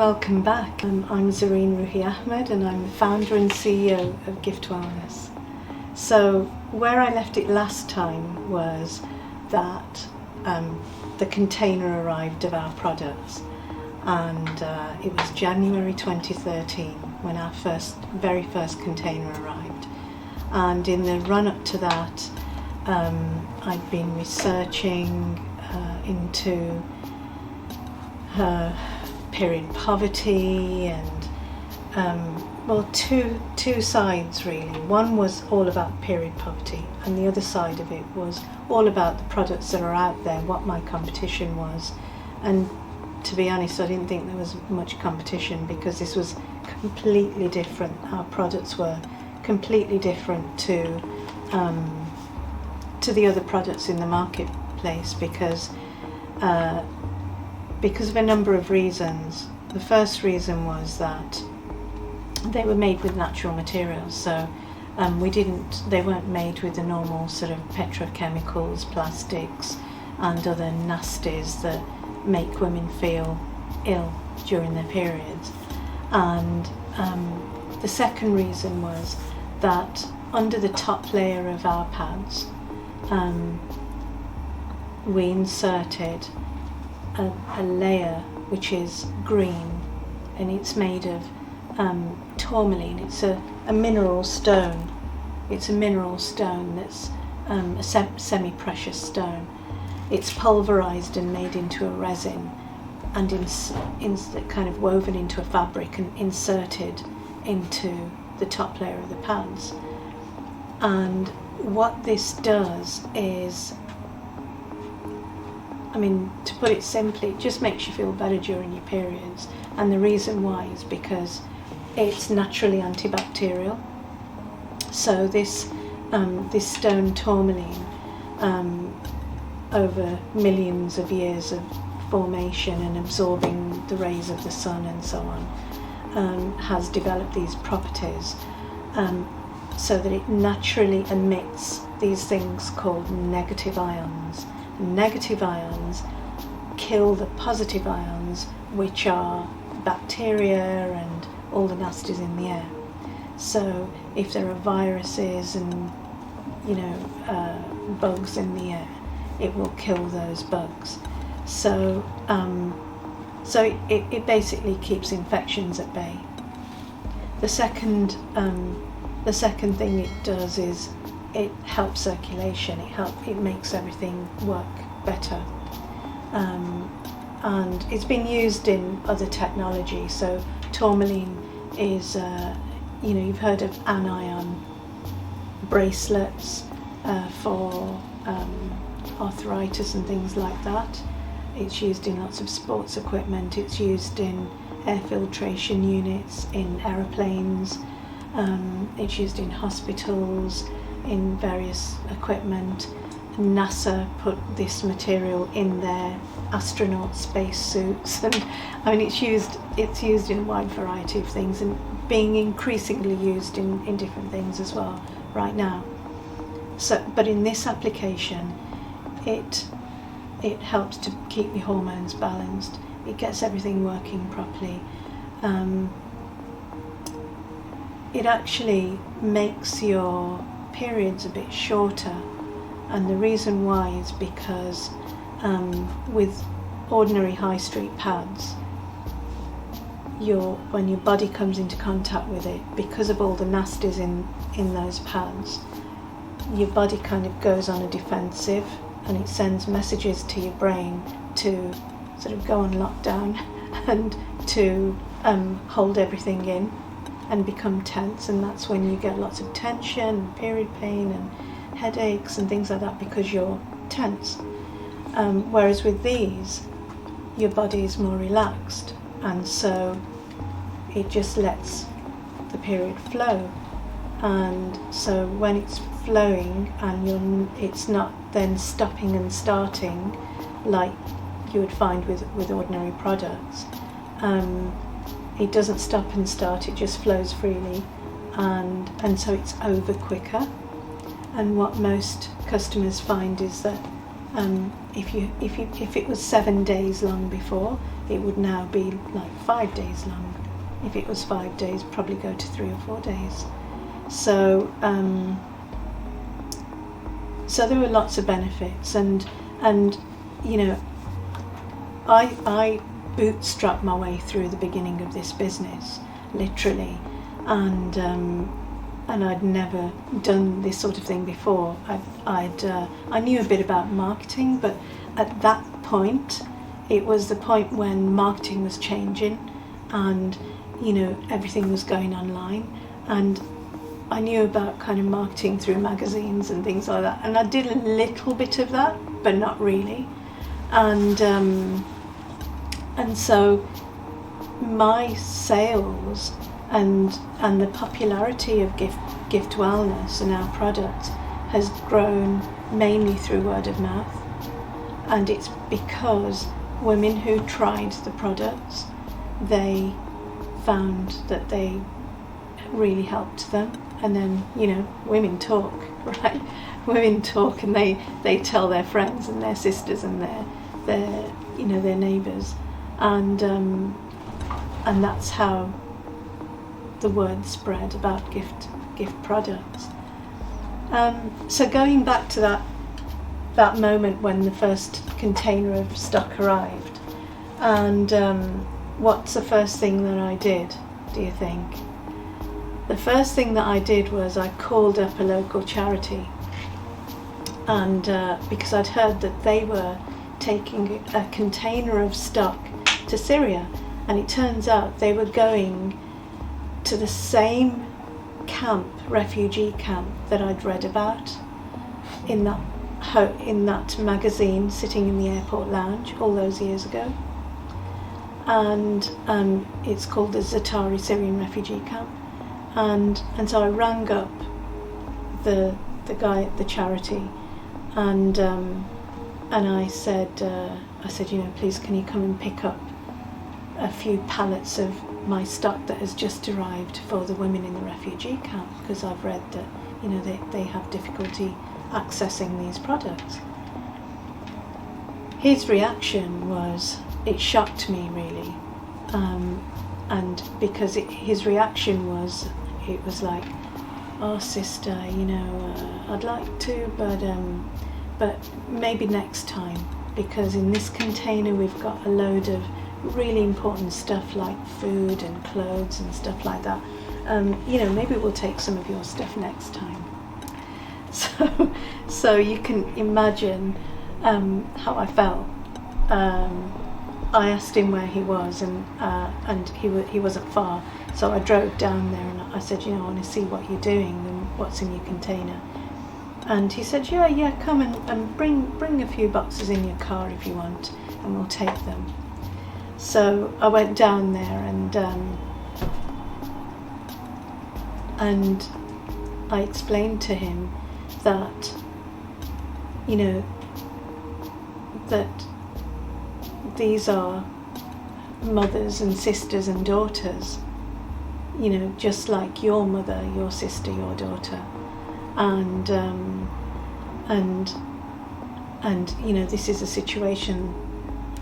welcome back. I'm Zareen Roohi Ahmed and I'm the founder and CEO of Gift Wellness. So where I left it last time was that the container arrived of our products, and it was January 2013 when our very first container arrived. And in the run-up to that, I'd been researching into period poverty and two sides really. One was all about period poverty, and the other side of it was all about the products that are out there, what my competition was. And to be honest, I didn't think there was much competition because this was completely different. Our products were completely different to the other products in the marketplace because of a number of reasons. The first reason was that they were made with natural materials, so they weren't made with the normal sort of petrochemicals, plastics and other nasties that make women feel ill during their periods. And the second reason was that under the top layer of our pads, we inserted a layer which is green, and it's made of Tourmaline. It's a mineral stone. It's a mineral stone that's a semi-precious stone. It's pulverized and made into a resin and kind of woven into a fabric and inserted into the top layer of the pads. And what this does is, to put it simply, it just makes you feel better during your periods. And the reason why is because it's naturally antibacterial. So this stone tourmaline, over millions of years of formation and absorbing the rays of the sun and so on, has developed these properties so that it naturally emits these things called negative ions. Negative ions kill the positive ions, which are bacteria and all the nasties in the air. So if there are viruses and bugs in the air, it will kill those bugs. So it basically keeps infections at bay. The second thing it does is it helps circulation. It makes everything work better, and it's been used in other technology. So tourmaline is, you've heard of anion bracelets for arthritis and things like that. It's used in lots of sports equipment. It's used in air filtration units, in aeroplanes. It's used in hospitals, in various equipment. NASA put this material in their astronaut space suits, and it's used in a wide variety of things, and being increasingly used in different things as well right now. So, but in this application, it helps to keep your hormones balanced. It gets everything working properly. It actually makes your periods a bit shorter, and the reason why is because with ordinary high street pads, when your body comes into contact with it, because of all the nasties in those pads, your body kind of goes on a defensive, and it sends messages to your brain to sort of go on lockdown and to hold everything in and become tense. And that's when you get lots of tension, period pain and headaches and things like that, because you're tense. Whereas with these, your body is more relaxed, and so it just lets the period flow. And so when it's flowing and it's not then stopping and starting like you would find with ordinary products, it doesn't stop and start, it just flows freely, and so it's over quicker. And what most customers find is that If it was 7 days long before, it would now be like 5 days long. If it was 5 days, probably go to 3 or 4 days. So so there were lots of benefits, and you know, I bootstrapped my way through the beginning of this business, literally, and I'd never done this sort of thing before. I knew a bit about marketing, but at that point, it was the point when marketing was changing, and you know, everything was going online, and I knew about kind of marketing through magazines and things like that, and I did a little bit of that, but not really, and so my sales and the popularity of gift wellness and our product has grown mainly through word of mouth, and it's because women who tried the products, they found that they really helped them. And then, you know, women talk, right? Women talk, and they tell their friends and their sisters and their you know, their neighbours, and that's how the word spread about gift products. So going back to that moment when the first container of stock arrived, and what's the first thing that I did, do you think? The first thing that I did was I called up a local charity, and because I'd heard that they were taking a container of stock to Syria, and it turns out they were going to the same camp, refugee camp, that I'd read about in that magazine sitting in the airport lounge all those years ago, and it's called the Zaatari Syrian refugee camp. And so I rang up the guy at the charity, and I said, you know, please, can you come and pick up a few pallets of my stock that has just arrived for the women in the refugee camp, because I've read that, you know, they have difficulty accessing these products. His reaction was, it shocked me really, and because his reaction was, it was like, oh sister, you know, I'd like to, but maybe next time, because in this container we've got a load of really important stuff like food and clothes and stuff like that. You know, maybe we'll take some of your stuff next time. So you can imagine how I felt. I asked him where he was, and he wasn't far. So I drove down there and I said, you know, I want to see what you're doing and what's in your container. And he said, yeah, come and bring a few boxes in your car if you want, and we'll take them. So I went down there, and I explained to him that, you know, that these are mothers and sisters and daughters, you know, just like your mother, your sister, your daughter, and you know, this is a situation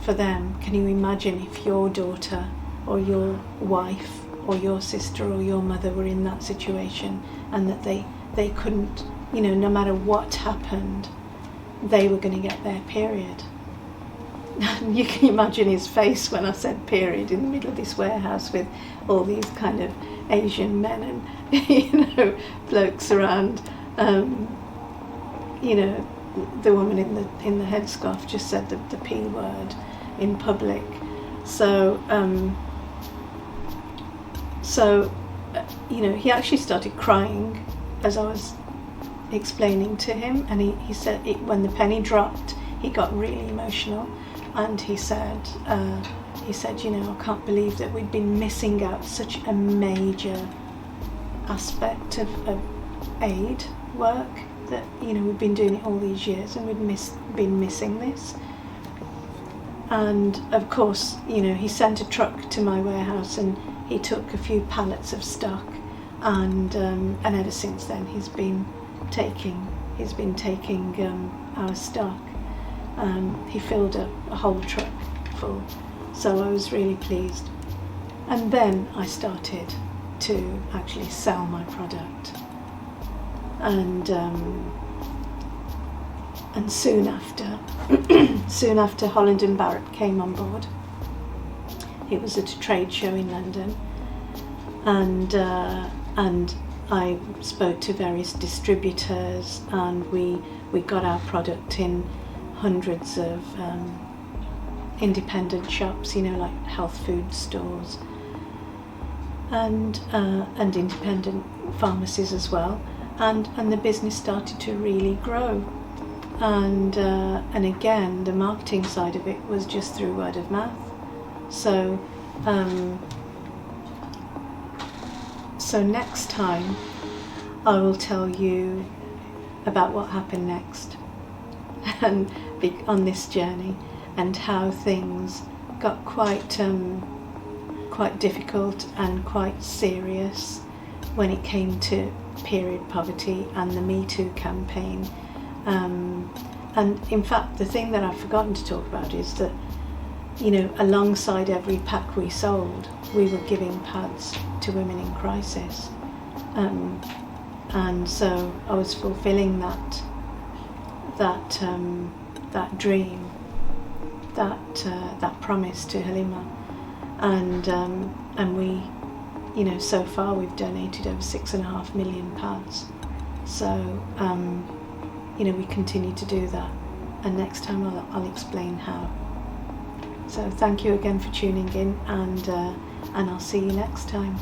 for them. Can you imagine if your daughter or your wife or your sister or your mother were in that situation, and that they couldn't, you know, no matter what happened, they were going to get their period. You can imagine his face when I said period in the middle of this warehouse with all these kind of Asian men and, you know, blokes around. You know, the woman in the headscarf just said the P word in public. So you know, he actually started crying as I was explaining to him, and he said when the penny dropped, he got really emotional, and he said, you know, I can't believe that we'd been missing out such a major aspect of aid work, that, you know, we've been doing it all these years and been missing this. And of course, you know, he sent a truck to my warehouse and he took a few pallets of stock, and ever since then he's been taking our stock. He filled a whole truck full, so I was really pleased. And then I started to actually sell my product, and soon after Holland and Barrett came on board. It was at a trade show in London, and I spoke to various distributors, and we got our product in hundreds of independent shops, like health food stores, and independent pharmacies as well, and the business started to really grow, and again the marketing side of it was just through word of mouth. So next time I will tell you about what happened next and on this journey, and how things got quite difficult and quite serious when it came to period poverty and the Me Too campaign. And in fact, the thing that I've forgotten to talk about is that, alongside every pack we sold, we were giving pads to women in crisis. And so I was fulfilling that dream, that promise to Halimah, and we, so far we've donated over 6.5 million pads. So we continue to do that, and next time I'll explain how. So thank you again for tuning in, and I'll see you next time.